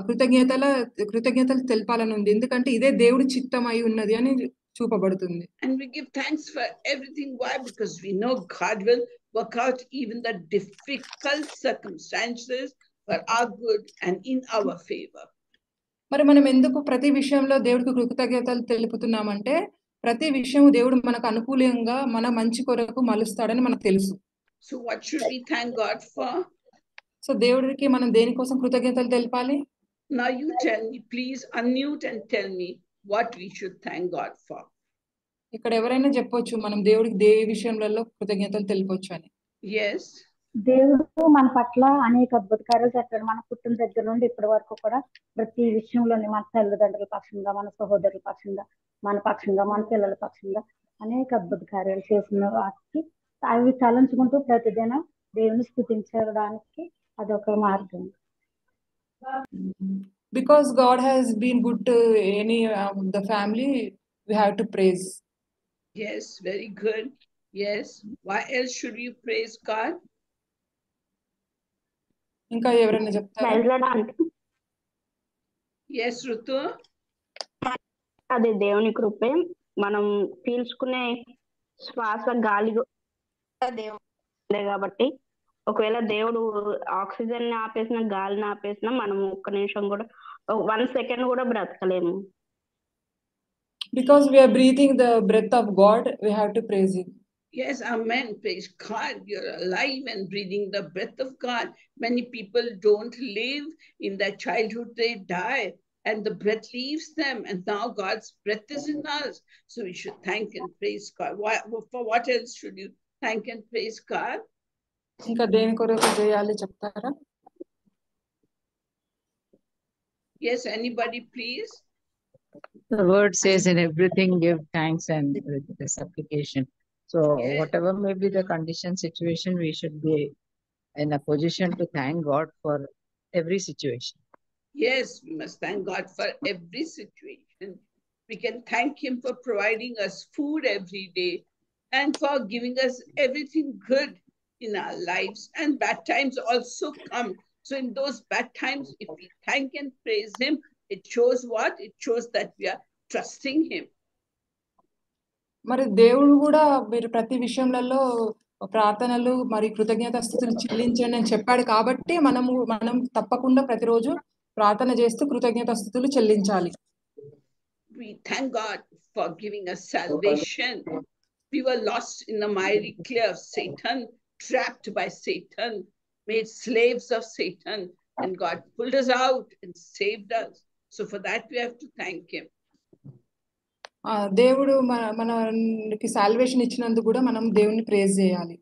కృతజ్ఞతలు తెలపాలని ఉంది. ఎందుకంటే ఇదే దేవుడి చిత్తం అయి ఉన్నది అని చూపబడుతుంది. And we give thanks for everything. Why? Because we know God will work out even the difficult circumstances for our good and in our favor. మరి మనం ఎందుకు ప్రతి విషయంలో దేవుడికి కృతజ్ఞతలు తెలుపుతున్నామంటే ప్రతి విషయం దేవుడు మనకు అనుకూలంగా మన మంచి కొరకు మలుస్తాడని మనకు తెలుసు. So what should we thank God for? So దేవుడికి మనం దేనికోసం కృతజ్ఞతలు తెలపాలి? Now you tell me, please unmute and tell me what we should thank God for. ఇక్కడ ఎవరైనా చెప్పొచ్చు మనం దేవుడికి ఏ విషయంలో కృతజ్ఞతలు తెలుపొచ్చు అని. Yes. దేవుడు మన పట్ల అనేక అద్భుత కార్యాలు చేస్తాడు. మన పుట్టిన దగ్గర నుండి ఇప్పటి వరకు కూడా ప్రతి విషయంలోని మన తల్లిదండ్రుల పక్షంగా, మన సహోదరుల పక్షంగా, మన పక్షంగా, మన పిల్లల పక్షంగా అనేక అద్భుత కార్యాలు చేసిన వాటికి అవి తలంచుకుంటూ ప్రతిదినం దేవుని స్తుతించడానికి అదొక మార్గం. Because God has been good to any the family, we have to praise. Yes, very good. Yes. Why else should you praise God? ఇంకా ఎవరైనా చెప్తారా? Yes, Rutu. అది దేవుని కృపే. మనం పీల్చుకునే శ్వాస గాలి దేవుడే కాబట్టి ఒకవేళ దేవుడు ఆక్సిజన్ ఆపేసిన, గాలిని ఆపేసినా మనం ఒక్క నిమిషం కూడా 1 సెకండ్ కూడా బ్రతకలేము. Because we are breathing the breath of God, we have to praise Him. Yes, amen. Praise God. You're alive and breathing the breath of God. Many people don't live in their childhood, they die, and the breath leaves them. And now God's breath is in us. So we should thank and praise God. For what else should you thank and praise God? ఇంకా దేని కొరకు చేయాలి చెప్తారా? Yes, anybody, please. The word says, in everything give thanks and with the supplication. So Yes. whatever may be the condition, situation, we should be in a position to thank God for every situation. Yes, we must thank God for every situation. We can thank Him for providing us food every day and for giving us everything good in our lives. And bad times also come. So in those bad times, if we thank and praise Him, it shows what? It shows that we are trusting Him. మరి దేవుడు కూడా మీరు ప్రతి విషయంలో ప్రార్థనలు మరి కృతజ్ఞతాస్తుతులు చెల్లించండి అని చెప్పాడు కాబట్టి మనం తప్పకుండా ప్రతిరోజు ప్రార్థన చేస్తూ కృతజ్ఞతాస్తుతులు చెల్లించాలి. We thank God for giving us salvation. We were lost in the miry clay of Satan, trapped by Satan, made slaves of Satan, and God pulled us out and saved us. So for that we have to thank Him. దేవుడు మనకి salvation ఇచ్చినందుకు కూడా మనం దేవుని praise చేయాలి.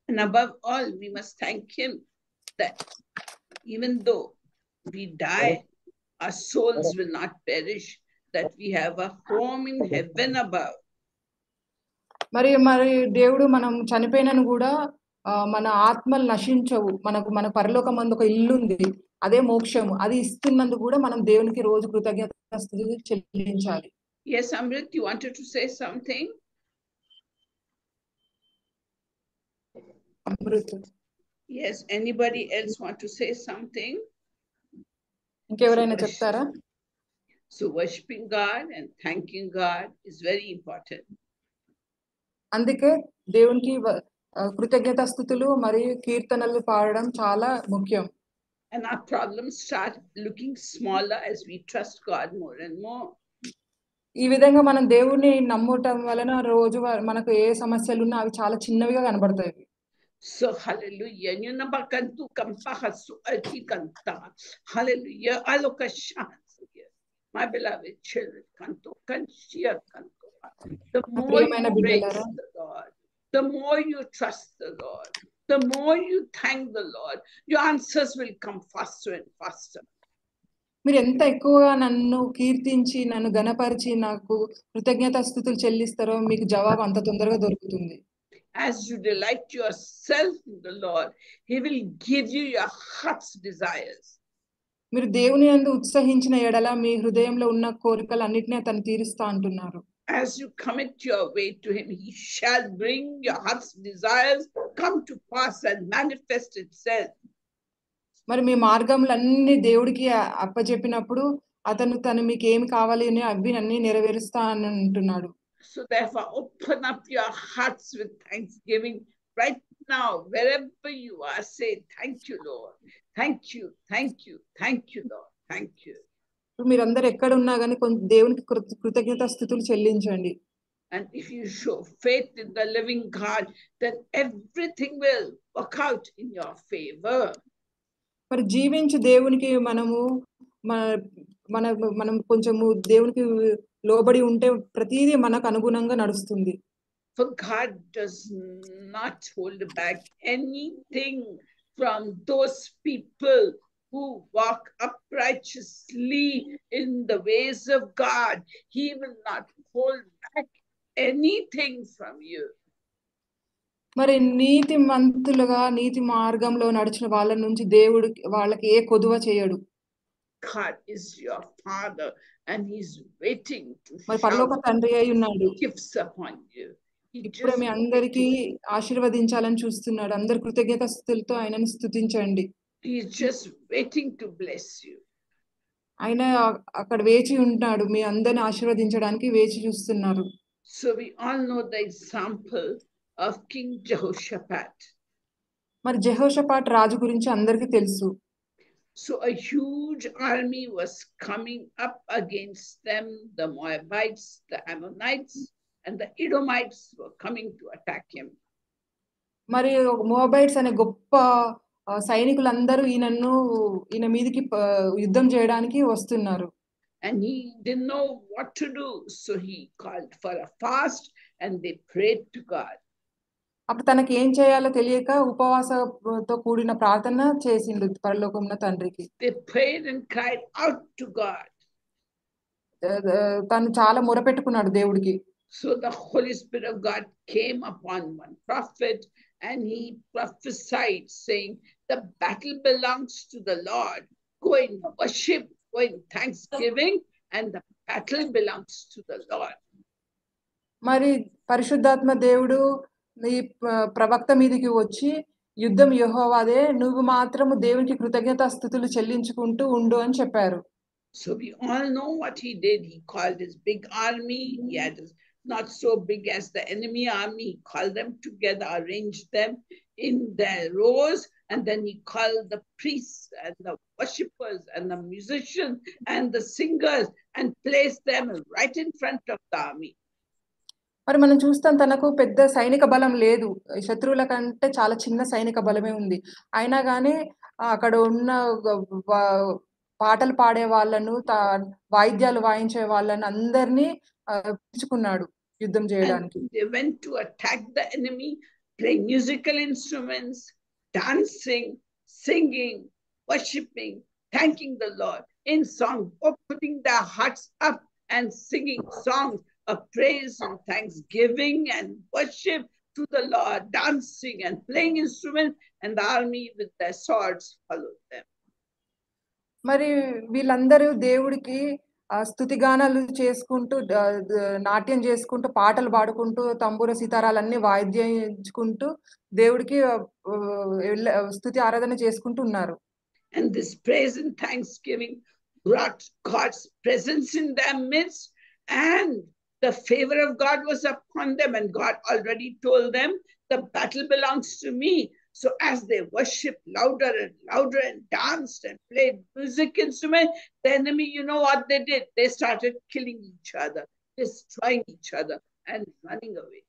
And above all, we must thank Him that even though we die, our souls will not perish, that we have a home in heaven above. మరి దేవుడు మనం చనిపోయినను కూడా మన ఆత్మలు నశించవు. మన పరలోకమందు ఒక ఇల్లు ఉంది, అదే మోక్షము. అది ఇస్తున్నందుకు కూడా మనం దేవునికి రోజు కృతజ్ఞతాస్తుతులు చెల్లించాలి. Yes, Amrit, you wanted to say something? Amrit. Yes, anybody else want to say something? ఇంకెవరైనా చెప్తారా? So worshiping God and thanking God is very important. అందుకే దేవునికి కృతజ్ఞతాస్తుతులు మరియు కీర్తనలు పాడడం చాలా ముఖ్యం. And our problems start looking smaller as we trust God more and more. ఈ విధంగా మనం దేవుని నమ్మటం వలన రోజు మనకు ఏ సమస్యలు ఉన్నా అవి చాలా చిన్నవిగా కనబడతాయి. So hallelujah. Hallelujah. My beloved children, the more you praise the Lord, the more you trust the Lord, the more you thank the Lord, your answers will come faster and faster. మీరు ఎంత ఎక్కువగా నన్ను కీర్తించి నన్ను గణపరిచి నాకు కృతజ్ఞతాస్తుతులు చెల్లిస్తారో మీకు జవాబు అంత తొందరగా దొరుకుతుంది. As you delight yourself in the Lord, He will give you your heart's desires. మీరు దేవుని యందు ఉత్సహించిన ఎడల మీ హృదయంలో ఉన్న కోరికలన్నిటినీ తను తీరుస్తా అంటున్నారు. As you commit your way to Him, He shall bring your heart's desires come to pass and manifest itself. మరి మీ మార్గములన్నీ దేవుడికి అప్పచెప్పినప్పుడు తను మీకు ఏమి కావాలి అని అవి అన్ని నెరవేరుస్తా అని అంటున్నాడు. So therefore, open up your hearts with thanksgiving right now, wherever you are. Say, thank you, Lord. Thank you, thank you, thank you, Lord. Thank you. మీరందరూ ఎక్కడ ఉన్నా కానీ దేవునికి కృతజ్ఞతాస్తుతులు చెల్లించండి. And if you show faith in the living God, then everything will work out in your favor. మరి జీవించు దేవునికి మనం కొంచెము దేవునికి లోబడి ఉంటే ప్రతిదీ మనకు అనుగుణంగా నడుస్తుంది. For God does not hold back anything from those people who walk uprightly in the ways of God. He will not hold back anything from you. మరి నీతిమంతులుగా నీతి మార్గంలో నడిచిన వాళ్ళ నుంచి దేవుడు వాళ్ళకి ఏ కొదువ చేయడు. God is your Father and He's waiting to మరి పరలోక తండ్రి అయి ఉన్నాడు. gifts upon you. ఇప్పుడు మీ అందరికీ ఆశీర్వదించాలని చూస్తున్నాడు. అందరు కృతజ్ఞతాస్తుతులతో ఆయనను స్తుతించండి. He's just waiting to bless you. ఆయన అక్కడ వేచి ఉంటాడు, మీ అందరిని ఆశీర్వదించడానికి వేచి చూస్తున్నారు. So we all know the example of King Jehoshaphat. మరి జెహోషాపాత్ రాజు గురించి అందరికీ తెలుసు. So a huge army was coming up against them, the Moabites, the Ammonites, and the Edomites were coming to attack him. మరి మోబైట్స్ అనే గొప్ప సైనికులందరూ ఈయన మీదకి యుద్ధం చేయడానికి వస్తున్నారు. And he didn't know what to do, so he called for a fast and they prayed to God. అప్పుడు తనకి ఏం చేయాలో తెలియక ఉపవాసంతో కూడిన ప్రార్థన చేసిండు పరలోకమున్న తండ్రికి. They prayed and cried out to God. తను చాలా మొరపెట్టుకున్నాడు దేవుడికి. So the Holy Spirit of God came upon one prophet and he prophesied saying, the battle belongs to the Lord. Go in worship, go in thanksgiving, and the battle belongs to the Lord. మరి పరిశుద్ధాత్మ దేవుడు ఈ ప్రవక్త మీదకి వచ్చి యుద్ధం యెహోవాదే, నువ్వు మాత్రము దేవునికి కృతజ్ఞతాస్తుతులు చెల్లించుకుంటూ ఉండు అని చెప్పారు. So we all know what he did. He called his big army. He had not so big as the enemy army. He called them together, arranged them in their rows, and then he called the priests and the worshippers and the musicians and the singers and placed them right in front of the army. మరి మనం చూస్తాం తనకు పెద్ద సైనిక బలం లేదు, శత్రువుల కంటే చాలా చిన్న సైనిక బలమే ఉంది. అయినా కానీ అక్కడ ఉన్న పాటలు పాడే వాళ్ళను, వాయిద్యాలు వాయించే వాళ్ళను అందరినీ పిలుచుకున్నాడు యుద్ధం చేయడానికి. They went to attack the enemy, playing musical instruments, dancing, singing, worshiping, thanking the Lord in song, or putting their hearts up and singing songs of praise and thanksgiving and worship to the Lord, dancing and playing instruments, and the army with their swords followed them. మరి వీళ్ళందరూ దేవుడికి స్తుతిగానాలు చేసుకుంటూ, నాట్యం చేసుకుంటూ, పాటలు పాడుకుంటూ, తంబూర సితారాలన్నీ వాయిద్యించుకుంటూ దేవుడికి స్తుతి ఆరాధన చేసుకుంటూ ఉన్నారు. And this praise and thanksgiving brought God's presence in their midst, and the favor of God was upon them, and God already told them, the battle belongs to me. So as they worshiped louder and louder and danced and played music instruments, the enemy, you know what they did? They started killing each other, destroying each other and running away.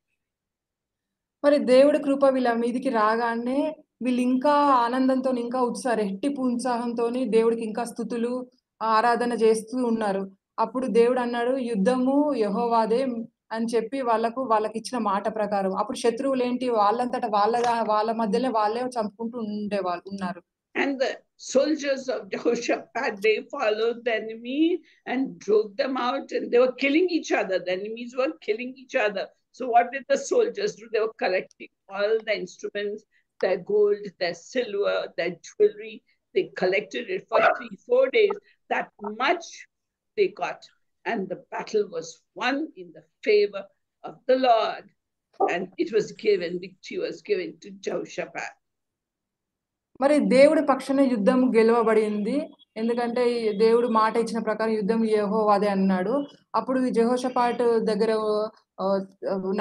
మరి దేవుడి కృప వీళ్ళ మీదికి రాగానే వీళ్ళు ఇంకా ఆనందంతో, ఇంకా రెట్టింపు ఉత్సాహంతో దేవుడికి ఇంకా స్తుతులు ఆరాధన చేస్తూ ఉన్నారు. అప్పుడు దేవుడు అన్నాడు, యుద్ధము యెహోవాదే అని చెప్పి వాళ్ళకి ఇచ్చిన మాట ప్రకారం అప్పుడు శత్రువులు ఏంటి, వాళ్ళంతట వాళ్ళ మధ్యలో వాళ్ళే చంపుకుంటూ ఉన్నారు. And the soldiers of Jehoshaphat, they followed the enemy and drove them out, and they were killing each other. The enemies were killing each other. So what did the soldiers do? They were collecting all the instruments, their gold, their silver, their jewelry. They collected it for 3-4 days. That much they got. And the battle was won in the favor of the Lord. And it was given, victory was given to Jehoshaphat. మరి దేవుడి పక్షాన యుద్ధం గెలవబడింది. ఎందుకంటే దేవుడు మాట ఇచ్చిన ప్రకారం యుద్ధం యెహోవాదే అన్నాడు. అప్పుడు యెహోషాపాతు దగ్గర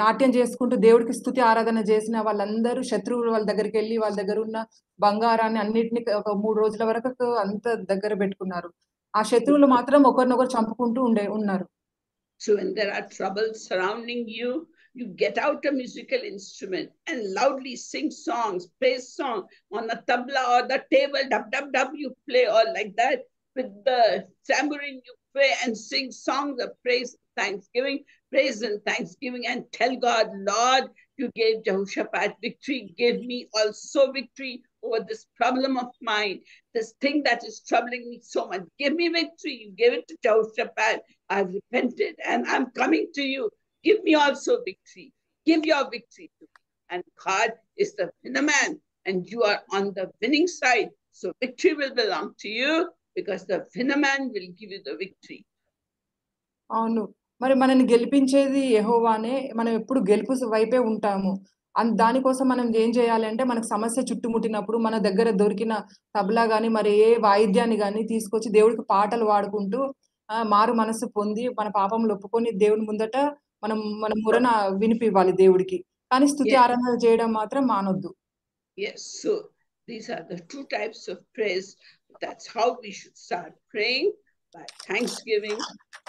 నాట్యం చేసుకుంటూ దేవుడికి స్తుతి ఆరాధన చేసిన వాళ్ళందరూ శత్రువులు వాళ్ళ దగ్గరికి వెళ్ళి వాళ్ళ దగ్గర ఉన్న బంగారాన్ని అన్నిటిని ఒక 3 రోజుల వరకు అంత దగ్గర పెట్టుకున్నారు. ఆ శత్రువులు మాత్రం ఒకరినొకరు చంపుకుంటూ ఉన్నారు. So when there are troubles surrounding you, you get out a musical instrument and loudly sing songs, praise songs on the tabla or the table, dub, dub, dub, you play all like that. With the tambourine, you pray and sing songs of praise, thanksgiving, praise and thanksgiving, and tell God, Lord, you gave Jehoshaphat victory, give me also victory over this problem of mine, this thing that is troubling me so much. Give me victory. You gave it to Jehoshaphat. I've repented and I'm coming to you. Give me also victory. Give your victory to me. And God is the winner man, and you are on the winning side. So victory will belong to you because the winner man will give you the victory. అవును, మరి మనల్ని గెలిపించేది యెహోవానే. మనం ఎప్పుడు గెలుపు వైపే ఉంటాము. దానికోసం మనం ఏం చేయాలి అంటే, మనకు సమస్య చుట్టుముట్టినప్పుడు మన దగ్గర దొరికిన తబలా గాని, మరి ఏ వాయిద్యాన్ని గాని తీసుకొచ్చి దేవుడికి పాటలు పాడుకుంటూ మారు మనసు పొంది మన పాపములు ఒప్పుకొని దేవుని ముందట మన మొరన వినిపివ్వాలి దేవుడికి. కానీ స్తుతి ఆరాధన చేయడం మాత్రం మానొద్దు. Yes, so these are the 2 types of praise. That's how we should start praying, by thanksgiving,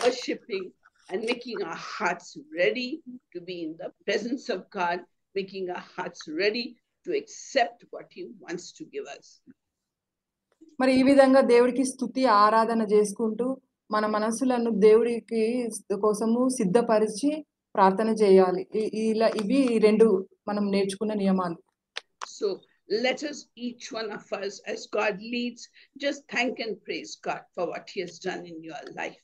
worshiping, and making our hearts ready to be in the presence of God, making our hearts ready to accept what He wants to give us. మరి ఈ విధంగా దేవుడికి స్తుతి ఆరాధన చేసుకుంటూ మన మనసులను దేవుడికి కోసము సిద్ధపరిచి ప్రార్థన చేయాలి. ఇవి రెండు మనం నేర్చుకున్న నియమాలు. So let us, each one of us, as God leads, just thank and praise God for what He has done in your life.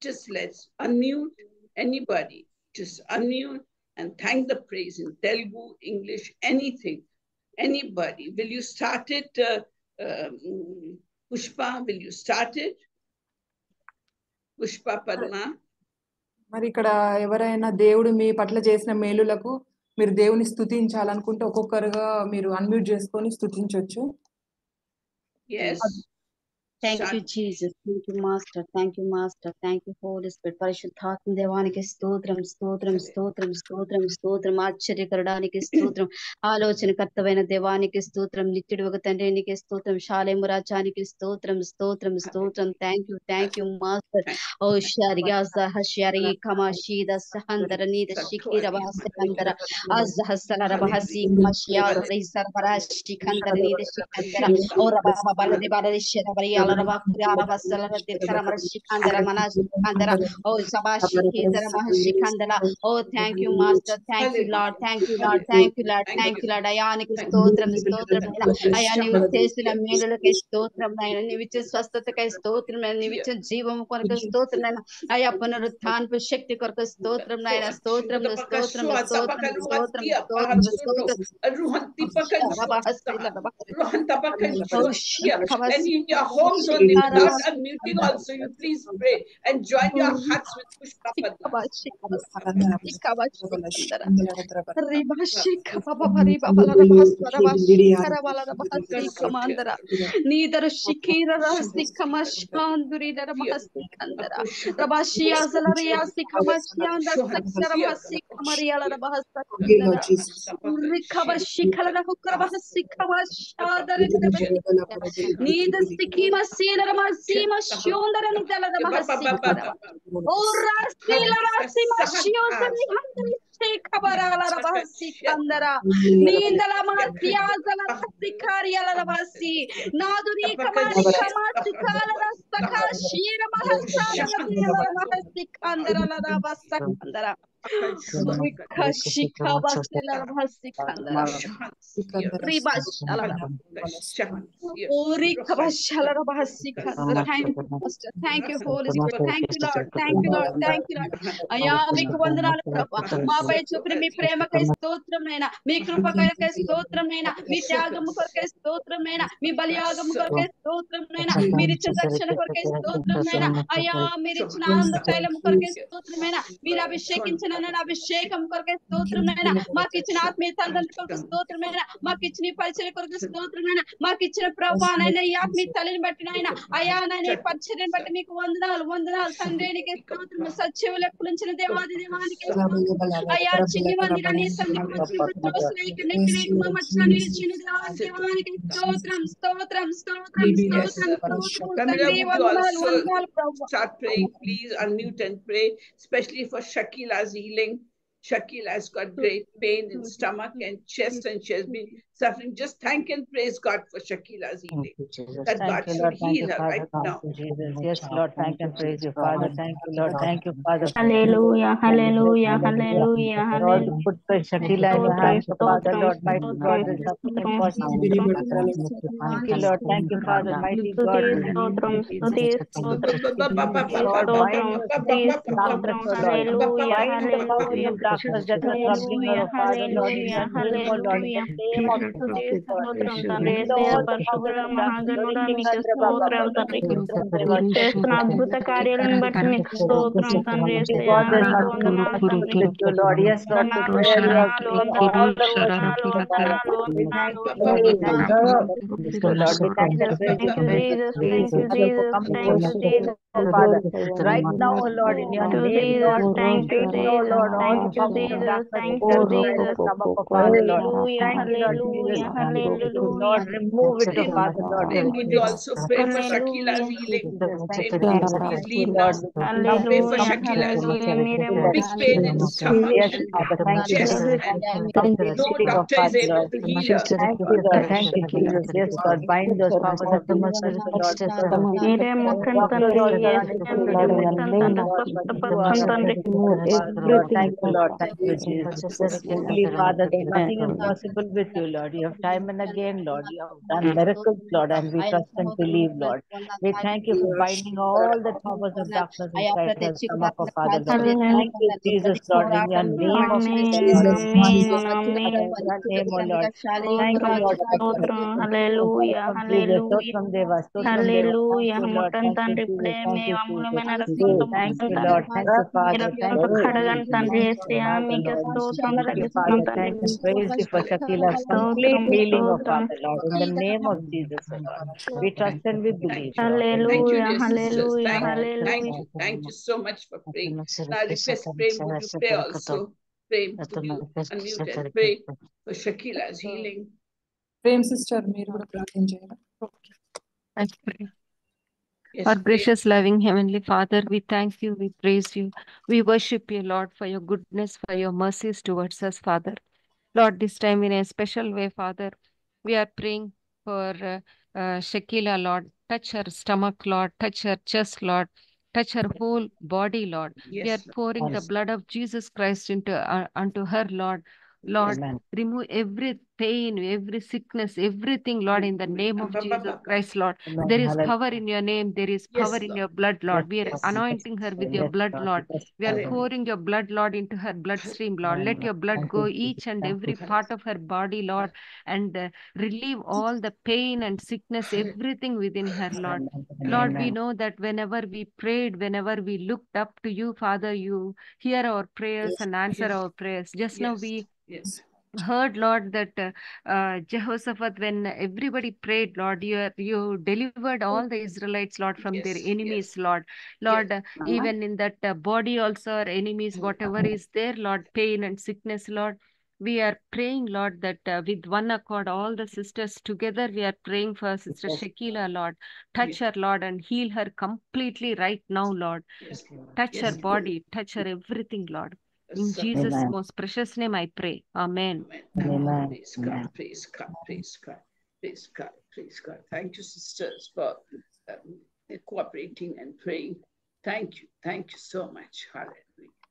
Just let's unmute, anybody, just unmute and thank the praise in Telugu, English, anything. Anybody, will you start it? Pushpa, will you start it? Pushpa, Padma. మరి ఇక్కడ ఎవరైనా దేవుడు మీ పట్ల చేసిన మేలులకు మీరు దేవుని స్తుతించాలనుకుంటే ఒక్కొక్కరుగా మీరు అన్మ్యూట్ చేసుకొని స్తుతించొచ్చు. Yes. Thank you, Jesus. Thank you, Master. Thank you, Master. Thank you, Holy Spirit. పరిశుద్ధాత్మ దేవానికి స్తోత్రం, స్తోత్రం, స్తోత్రం, స్తోత్రం, స్తోత్రం. ఆశ్చర్యకరడానికి స్తోత్రం. ఆలోచనకర్తమైన దేవానికి స్తోత్రం. నిత్యుడు ఒక తండ్రికి స్తోత్రం. శాలేము రాజానికి స్తోత్రం, స్తోత్రం, స్తోత్రం. Thank you master. ఓ షరియా సహశ్యరి కమాషీద సహందర నీద శిఖిర వాసకందర అజహసల రబహసి కమషియా రైసర్ పరాషి కందర నీద శిఖందర ఓ రబహ బలది బలదిషర బరియా Oh, thank you, Master. Thank you, Lord. Thank you, Lord. Thank you, Lord. Thank you, Lord. Ayaniki stotram stotram aya nivu chesina melulaki stotram naina nivu iche swasthataki stotram naina nivu iche jeevamu koraku stotram naina aya punarutthanpu shakti koraku stotram naina stotram stotram stotram stotram stotram and in your homes only, without unmuting also, you please pray and join your hearts with Pushpa Padma. Neither Shikira Sikhamashanduri Rabahastikandara Rabashia Zalaria Sikhamashianda Saksarabasika Bahasakandara Rikabashikala Hukarabasikamashandar Neither Sikima Sila Masima Shundara Nidala Bahasika Ora Sila Rasima Shiondari Kabarala Basikandara Nindala Masia Zala Sikaria Lavasi Naduri Kamasikala Sakashira Mahasana Basikandara Lavasakandara Rikashika Basila Basikandara Ribashala Urikabashala Basikandara. Thank you, Pastor. Thank you, Holy Spirit. Thank you, Lord. Thank you, Lord. Thank you, Lord. Ayamik Vandanalu Prabha. మాపై చూపిన మీ ప్రేమకై స్తోత్రమైనా మీ కృపకై స్తోత్రమైనా మీ త్యాగము కొరకై స్తోత్రమైనా మీ బలియాగము కొరకై స్తోత్రమైనా మీరు ఇచ్చిన రక్షణ కొరకై స్తోత్రమైనా అయ్యా మీరు ఇచ్చిన ఆనంద తైలము కొరకై స్తోత్రమైనా మీరు అభిషేకించిన అభిషేకం కొరకై స్తోత్రమైనా మాకు ఇచ్చిన ఆత్మీయ తల్లిదండ్రుల కొరకు స్తోత్రమైనా మాకు ఇచ్చిన పరిచర్య కొరకు స్తోత్రమైనా మాకు ఇచ్చిన ప్రభానైనా ఈ ఆత్మీయ తల్లిని బట్టినైనా అయ్యా నైనా ఈ పరిచర్యను బట్టి మీకు వందనాలు వందనాలు తండ్రికి స్తోత్రం సత్యము లెక్కులించిన దేవాది దేవానికి అయ్యా చిన్ని మందిరాన్ని సంధికి వచ్చిన దోషులైకి నెక్కిలేకి మమ్మచ్చిన నిలిచిన దేవానికి స్తోత్రం స్తోత్రం స్తోత్రం స్తోత్రం తండ్రి వందనాలు వందనాలు ప్రభు. Start praying, please unmute and pray, especially for Shakila's healing. Shakila has got great pain in stomach and chest, and she has been suffering. Just thank and praise God for Shakila's healing. That God should heal her right now. Yes, Lord, thank and praise you, Father. Thank you, Lord. Thank you, Father. Hallelujah, hallelujah, hallelujah, Lord, hallelujah. put Shakila in your hands, Father, Lord, mighty God, will support the cause. Thank you, Lord. Thank you, Father, mighty God. Lord, bind the darkness that are troubling her, Father, Lord, in the name of Lord, in the name of Jesus, Lord. చేస్తున్న అద్భుత కార్యాలను బట్టి మీకు స్తోత్రం తండ్రి. Lord, yes, Lord, to glory of all the Father, right now, oh Lord, in your name, Lord, thank you, oh Lord, all the darkness, Father, Lord, thank you, Lord, Hallelujah, hallelujah. Lord, remove it, oh Father, Lord. Prem, would you also pray for Shakila's Hallelujah. healing? Thank Prem, you, please Jesus. leave now. Lord, Pray for Hallelujah, Shakila's hallelujah. healing. Miracle. Big pain in stomach yes, and Father, thank you, chest, Jesus. and Thank you, no healing of doctor is Father, able Lord. to heal her. Thank you, Lord. Thank you, Jesus. Yes, Lord. Bind those powers of darkness, Lord. మీరే ముట్టండి Doctors తండ్రి, also are Yesu unable నామములో to మీరే do ముట్టండి anything, తండ్రి, Lord, but you are స్వస్థపరచండి తండ్రి. able, Father, Lord. Thank you, Lord. Thank you, Jesus. Holy Father, there's nothing impossible with you, Lord. You have time and again, Lord. You have done miracles, Lord, and we trust and believe, Lord. We thank you for binding all the powers of darkness inside her stomach, oh Father, Lord. Thank you, Jesus, Lord, in your name of Jesus, amen, Lord. Amen, amen. In your name, oh Lord. Thank you, స్తోత్రం, Lord. స్తోత్రం. హల్లెలూయా, హల్లెలూయా. Stotram Deva, Stotram Deva. Hallelujah. Thank you, Lord. ముట్టండి Thank you, తండ్రి, Jesus. ఇప్పుడే మీ Thank you, అమూల్యమైన Jesus. రక్తంతో Thank ముట్టండి you, తండ్రి. Lord. Thank you, me Father. Thank రక్తంతో you, కడగండి తండ్రి, Jesus. యేసయ్యా. మీకే స్తోత్రం Thank you, చెల్లిస్తున్నాం Father. తండ్రి. Thank you. Praise you for Shakila's స్తోత్రం, complete healing, oh స్తోత్రం. Father, Lord. In the name of Jesus, oh Lord. We trust and we believe, Lord. Thank you, hallelujah, dear sisters. Hallelujah, Thank you. Hallelujah. Thank you so much for praying. Now I request Prem, would you pray also? Prem, would you unmute and pray for Shakila's healing? Prem sister మీరు కూడా ప్రార్థన చేయాలి. I pray. Yes, Our Prem. gracious, loving Heavenly Father, we thank you, we praise you, we worship you, Lord, for your goodness, for your mercies towards us, Father. Lord, this time in a special way, Father, we are praying for Shakila, Lord. Touch her stomach, Lord. Touch her chest, Lord. Touch her whole body, Lord. We Yes, are pouring the blood of Jesus Christ unto her, Lord. Lord, Amen. remove every pain, every sickness, everything, Lord, in the name of Jesus Christ, Lord. Amen. There is Hallelujah. power in your name. There is power Yes, in Lord. your blood, Lord. Yes, We are yes, anointing her with your yes, blood, Lord. Yes, We are Lord. pouring your blood, Lord, into her bloodstream, Lord. Let your blood Thank go you, Jesus. each and Thank every you. part of her body, Lord, and relieve all the pain and sickness, everything within her, Lord. Amen. Lord, we Amen. know that whenever we prayed, whenever we looked up to you, Father, you hear our prayers and answer Yes. our prayers. Just now we Yes. heard, Lord, that Jehoshaphat, when everybody prayed, Lord, you delivered all the Israelites, Lord, from their Yes, enemies, yes. Lord. Lord, Yes. even in that body also, our enemies, whatever is there, Lord, pain and sickness, Lord, we are praying, Lord, that with one accord, all the sisters together, we are praying for Sister Yes. Shakila, Lord. Touch her, Lord, and heal her completely right now, Lord. Yes. Touch Yes, her body, touch her everything, Lord. In Yes, Jesus' Amen. most precious name, I pray. Amen. Amen. Praise God, praise God, praise God, praise God, praise God. Thank you, sisters, for cooperating and praying. Thank you so much. Hallelujah.